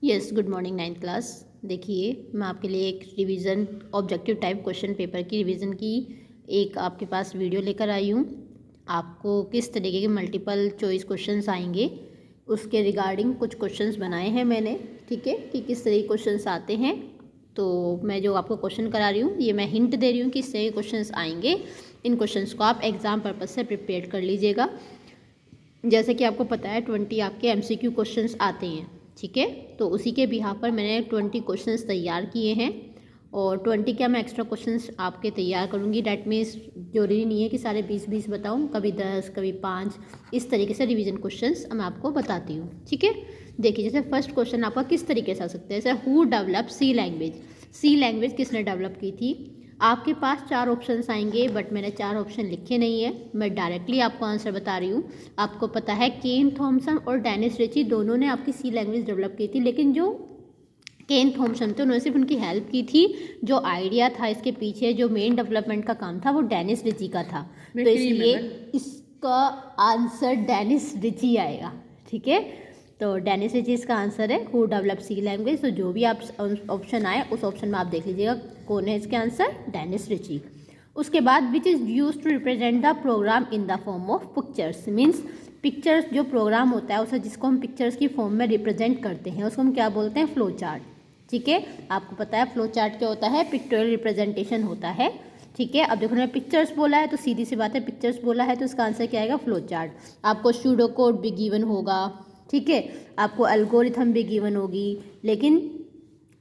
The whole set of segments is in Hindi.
Yes, good morning ninth class. देखिए, मैं आपके लिए एक revision objective type question paper की रिवीजन की एक आपके पास वीडियो लेकर आई हूँ। आपको किस तरीके के मल्टीपल चॉइस क्वेश्चंस आएंगे उसके रिगार्डिंग कुछ क्वेश्चंस बनाए हैं मैंने, ठीक है, कि किस तरह के क्वेश्चंस आते हैं। तो मैं जो आपको क्वेश्चन करा रही हूँ ये मैं हिंट दे रही हूँ कि इस तरह के क्वेश्चंस आएंगे। इन क्वेश्चंस को आप एग्ज़ाम पर्पज़ से प्रिपेयर कर लीजिएगा। जैसे कि आपको पता है 20 आपके MCQ क्वेश्चंस आते हैं, ठीक है। तो उसी के बिहाफ पर मैंने 20 क्वेश्चंस तैयार किए हैं और 20 क्या मैं एक्स्ट्रा क्वेश्चंस आपके तैयार करूँगी। डैट मीन्स जरूरी नहीं है कि सारे 20 बताऊँ, कभी 10 कभी 5, इस तरीके से रिवीजन क्वेश्चंस मैं आपको बताती हूँ, ठीक है। देखिए, जैसे फर्स्ट क्वेश्चन आपका किस तरीके से आ सकता है, जैसे who develop C language. C language किसने डेवलप की थी। आपके पास 4 ऑप्शंस आएंगे, बट मैंने 4 ऑप्शन लिखे नहीं है, मैं डायरेक्टली आपको आंसर बता रही हूँ। आपको पता है केन थॉमसन और डेनिस रिची दोनों ने आपकी सी लैंग्वेज डेवलप की थी, लेकिन जो केन थॉमसन थे उन्होंने सिर्फ उनकी हेल्प की थी। जो आइडिया था इसके पीछे, जो मेन डेवलपमेंट का काम था, वो डेनिस रिची का था। तो इसलिए इसका आंसर डेनिस रिची आएगा, ठीक है। तो डेनिस रिची इसका आंसर है, हु डेवलप सी लैंग्वेज। तो जो भी आप ऑप्शन आए उस ऑप्शन में आप देख लीजिएगा कौन है इसके आंसर, डेनिस रिची। उसके बाद which is use to represent the program in the form of pictures. Means pictures जो प्रोग्राम होता है उसे जिसको हम पिक्चर्स की फॉर्म में रिप्रेजेंट करते हैं उसको हम क्या बोलते हैं, फ्लो चार्ट, ठीक है। आपको पता है फ्लो चार्ट क्या होता है, पिक्टोरियल रिप्रेजेंटेशन होता है, ठीक है। अब देखो मैंने पिक्चर्स बोला है तो सीधी सी बात है, पिक्चर्स बोला है तो इसका आंसर क्या आएगा, फ्लो चार्ट। आपको सूडो कोड भी गिवन होगा, ठीक है, आपको एल्गोरिथम भी गिवन होगी, लेकिन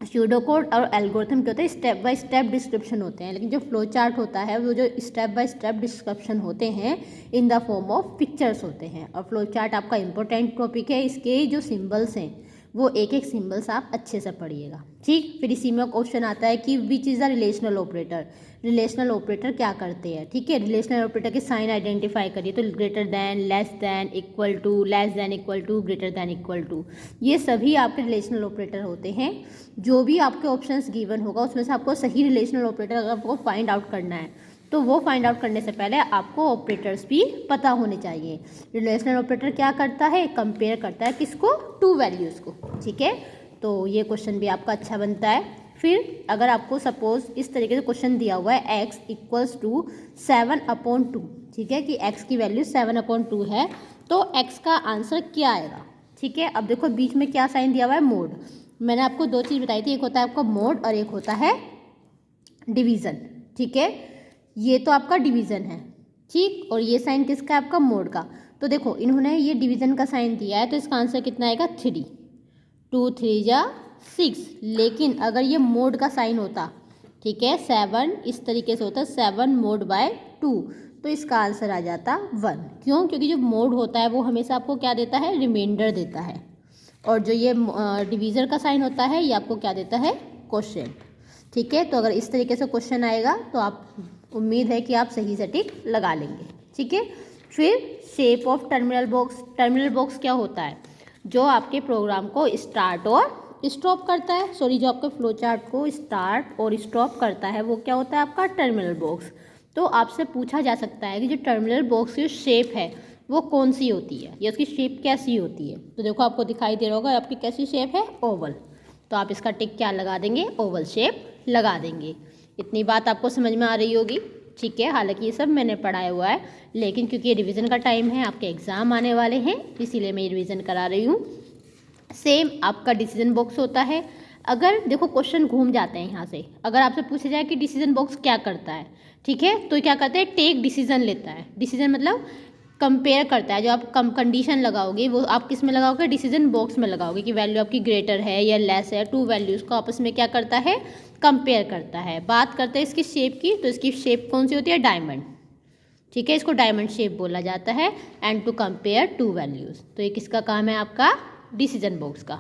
सूडो कोड और एल्गोरिथम क्या होता है, स्टेप बाय स्टेप डिस्क्रिप्शन होते हैं, लेकिन जो फ्लो चार्ट होता है वो जो स्टेप बाय स्टेप डिस्क्रिप्शन होते हैं इन द फॉर्म ऑफ पिक्चर्स होते हैं। और फ्लो चार्ट आपका इंपॉर्टेंट टॉपिक है, इसके जो सिंबल्स हैं वो एक एक सिंबल्स आप अच्छे से पढ़िएगा, ठीक। फिर इसी में क्वेश्चन आता है कि which is the relational operator. Relational operator क्या करते हैं, ठीक है। रिलेशनल ऑपरेटर के साइन आइडेंटिफाई करिए, तो greater than, less than, equal to, less than equal to, greater than equal to, ये सभी आपके रिलेशनल ऑपरेटर होते हैं। जो भी आपके ऑप्शंस गिवन होगा उसमें से आपको सही रिलेशनल ऑपरेटर अगर आपको फाइंड आउट करना है तो वो फाइंड आउट करने से पहले आपको ऑपरेटर्स भी पता होने चाहिए। रिलेशनल ऑपरेटर क्या करता है, कंपेयर करता है किसको, टू वैल्यूज़ को, ठीक है। तो ये क्वेश्चन भी आपका अच्छा बनता है। फिर अगर आपको सपोज इस तरीके से क्वेश्चन दिया हुआ है x इक्वल्स टू 7/2, ठीक है, कि x की वैल्यू 7/2 है, तो x का आंसर क्या आएगा, ठीक है। अब देखो बीच में क्या साइन दिया हुआ है, मोड। मैंने आपको 2 चीज़ बताई थी, एक होता है आपका मोड और एक होता है डिवीज़न, ठीक है। ये तो आपका डिवीज़न है, ठीक, और ये साइन किसका है, आपका मोड का। तो देखो इन्होंने ये डिवीज़न का साइन दिया है तो इसका आंसर कितना आएगा, 3, 2 3 जा 6। लेकिन अगर ये मोड का साइन होता, ठीक है, 7 इस तरीके से होता, 7 मोड बाय 2, तो इसका आंसर आ जाता 1। क्यों, क्योंकि जो मोड होता है वो हमेशा आपको क्या देता है, रिमाइंडर देता है, और जो ये डिवीज़र का साइन होता है ये आपको क्या देता है, क्वोशिएंट, ठीक है। तो अगर इस तरीके से क्वेश्चन आएगा तो आप उम्मीद है कि आप सही से टिक लगा लेंगे, ठीक है। फिर shape of terminal box. Terminal box क्या होता है, जो आपके प्रोग्राम को स्टार्ट और स्टॉप करता है, जो आपके फ्लो चार्ट को स्टार्ट और स्टॉप करता है वो क्या होता है, आपका टर्मिनल बॉक्स। तो आपसे पूछा जा सकता है कि जो टर्मिनल बॉक्स की शेप है वो कौन सी होती है या उसकी शेप कैसी होती है। तो देखो आपको दिखाई दे रहा होगा आपकी कैसी शेप है, ओवल। तो आप इसका टिक क्या लगा देंगे, ओवल शेप लगा देंगे। इतनी बात आपको समझ में आ रही होगी, ठीक है। हालांकि ये सब मैंने पढ़ाया हुआ है, लेकिन क्योंकि ये रिवीजन का टाइम है, आपके एग्ज़ाम आने वाले हैं, इसीलिए मैं ये रिवीजन करा रही हूँ। सेम आपका डिसीजन बॉक्स होता है। अगर देखो क्वेश्चन घूम जाते हैं यहाँ से, अगर आपसे पूछा जाए कि डिसीजन बॉक्स क्या करता है, ठीक है, तो क्या करते हैं, टेक डिसीजन लेता है। डिसीजन मतलब कंपेयर करता है, जो आप कंडीशन लगाओगे वो आप किस में लगाओगे, डिसीजन बॉक्स में लगाओगे कि वैल्यू आपकी ग्रेटर है या लेस है, 2 वैल्यूज़ को आपस में क्या करता है, कंपेयर करता है। बात करते हैं इसकी शेप की, तो इसकी शेप कौन सी होती है, डायमंड, ठीक है, इसको डायमंड शेप बोला जाता है। एंड टू कंपेयर 2 वैल्यूज़, तो ये किसका काम है, आपका डिसीजन बॉक्स का।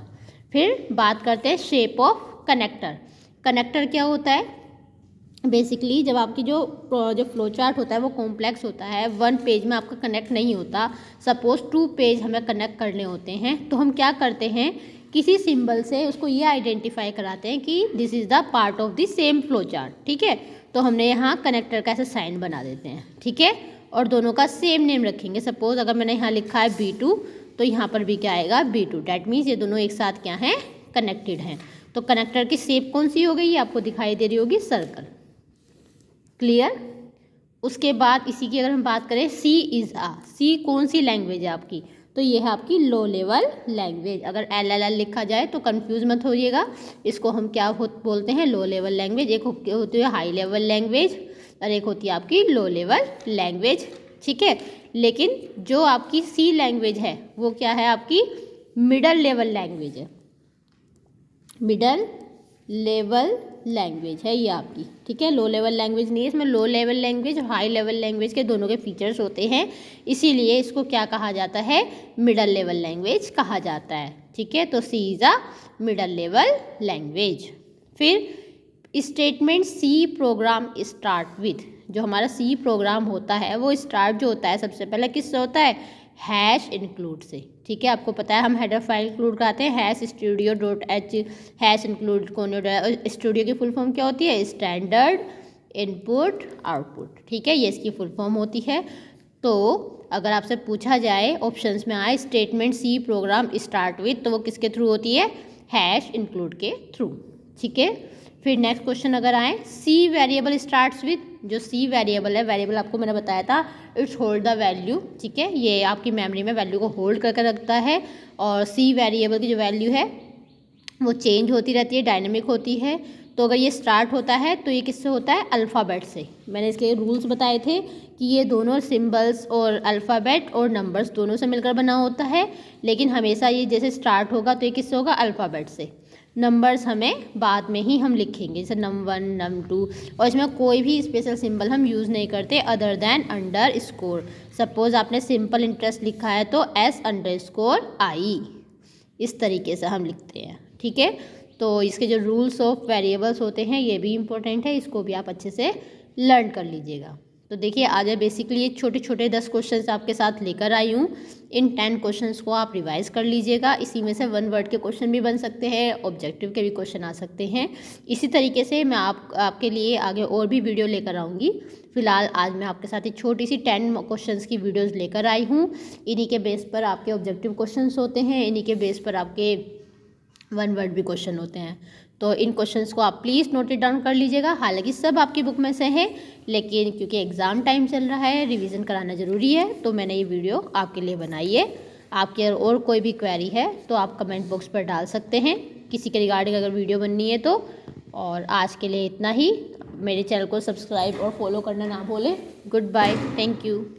फिर बात करते हैं शेप ऑफ कनेक्टर। कनेक्टर क्या होता है, बेसिकली जब आपकी जो फ्लो चार्ट होता है वो कॉम्प्लेक्स होता है, 1 पेज में आपका कनेक्ट नहीं होता, सपोज 2 पेज हमें कनेक्ट करने होते हैं, तो हम क्या करते हैं, किसी सिंबल से उसको ये आइडेंटिफाई कराते हैं कि this is the part of the same flow chart, ठीक है। तो हमने यहाँ कनेक्टर का ऐसा साइन बना देते हैं, ठीक है, और दोनों का सेम नेम रखेंगे। सपोज अगर मैंने यहाँ लिखा है B2 तो यहाँ पर भी क्या आएगा, B2। डैट मीन्स ये दोनों एक साथ क्या हैं, कनेक्टेड हैं। तो कनेक्टर की शेप कौन सी हो गई, ये आपको दिखाई दे रही होगी, सर्कल। क्लियर। उसके बाद इसी की अगर हम बात करें, सी इज़ आ, सी कौन सी लैंग्वेज है आपकी, तो ये है आपकी लो लेवल लैंग्वेज। अगर LLL लिखा जाए तो कंफ्यूज मत होइएगा, इसको हम क्या बोलते हैं, लो लेवल लैंग्वेज। एक होती है हाई लेवल लैंग्वेज और एक होती है आपकी लो लेवल लैंग्वेज, ठीक है। लेकिन जो आपकी सी लैंग्वेज है वो क्या है, आपकी मिडल लेवल लैंग्वेज है, मिडल लेवल लैंग्वेज है ये आपकी, ठीक है। लो लेवल लैंग्वेज नहीं है, इसमें लो लेवल लैंग्वेज और हाई लेवल लैंग्वेज के दोनों के फीचर्स होते हैं, इसीलिए इसको क्या कहा जाता है, मिडल लेवल लैंग्वेज कहा जाता है, ठीक है। तो C is a middle level language. फिर statement C program start with, जो हमारा सी प्रोग्राम होता है वो स्टार्ट जो होता है सबसे पहले किससे होता है, हैश इंक्लूड से, ठीक है। आपको पता है हम हेडर फाइल इंक्लूड कराते हैं, hash studio dot H hash include कोने। स्टूडियो की फुल फॉर्म क्या होती है, स्टैंडर्ड इनपुट आउटपुट, ठीक है, ये इसकी फुल फॉर्म होती है। तो अगर आपसे पूछा जाए, ऑप्शंस में आए statement C program start with, तो वो किसके थ्रू होती है, हैश इंक्लूड के थ्रू, ठीक है। फिर नेक्स्ट क्वेश्चन अगर आए, सी वेरिएबल स्टार्ट्स विथ, जो सी वेरिएबल है, वेरिएबल आपको मैंने बताया था इट्स होल्ड द वैल्यू, ठीक है, ये आपकी मेमोरी में वैल्यू को होल्ड करके रखता है। और सी वेरिएबल की जो वैल्यू है वो चेंज होती रहती है, डायनेमिक होती है। तो अगर ये स्टार्ट होता है तो ये किससे होता है, अल्फ़ाबेट से। मैंने इसके रूल्स बताए थे कि ये दोनों सिंबल्स और अल्फ़ाबेट और नंबर्स दोनों से मिलकर बना होता है, लेकिन हमेशा ये जैसे स्टार्ट होगा तो ये किससे होगा, अल्फ़ाबेट से। नंबर्स हमें बाद में ही हम लिखेंगे, जैसे num1 num2, और इसमें कोई भी स्पेशल सिंबल हम यूज़ नहीं करते other than under score. Suppose आपने सिंपल इंटरेस्ट लिखा है तो S_I, इस तरीके से हम लिखते हैं, ठीक है। तो इसके जो रूल्स ऑफ वेरिएबल्स होते हैं ये भी इम्पोर्टेंट है, इसको भी आप अच्छे से लर्न कर लीजिएगा। तो देखिए आज बेसिकली ये छोटे छोटे 10 क्वेश्चंस आपके साथ लेकर आई हूँ। इन 10 क्वेश्चंस को आप रिवाइज कर लीजिएगा, इसी में से 1 वर्ड के क्वेश्चन भी बन सकते हैं, ऑब्जेक्टिव के भी क्वेश्चन आ सकते हैं। इसी तरीके से मैं आपके लिए आगे और भी वीडियो लेकर आऊँगी। फिलहाल आज मैं आपके साथ एक छोटी सी 10 क्वेश्चंस की वीडियोज़ लेकर आई हूँ। इन्हीं के बेस पर आपके ऑब्जेक्टिव क्वेश्चंस होते हैं, इन्हीं के बेस पर आपके 1 वर्ड भी क्वेश्चन होते हैं। तो इन क्वेश्चंस को आप प्लीज़ नोट इट डाउन कर लीजिएगा। हालांकि सब आपकी बुक में से है, लेकिन क्योंकि एग्ज़ाम टाइम चल रहा है, रिवीजन कराना ज़रूरी है, तो मैंने ये वीडियो आपके लिए बनाई है। आपके और कोई भी क्वेरी है तो आप कमेंट बॉक्स पर डाल सकते हैं, किसी के रिगार्डिंग अगर वीडियो बननी है तो। और आज के लिए इतना ही। मेरे चैनल को सब्सक्राइब और फॉलो करना ना भूलें। Goodbye, thank you.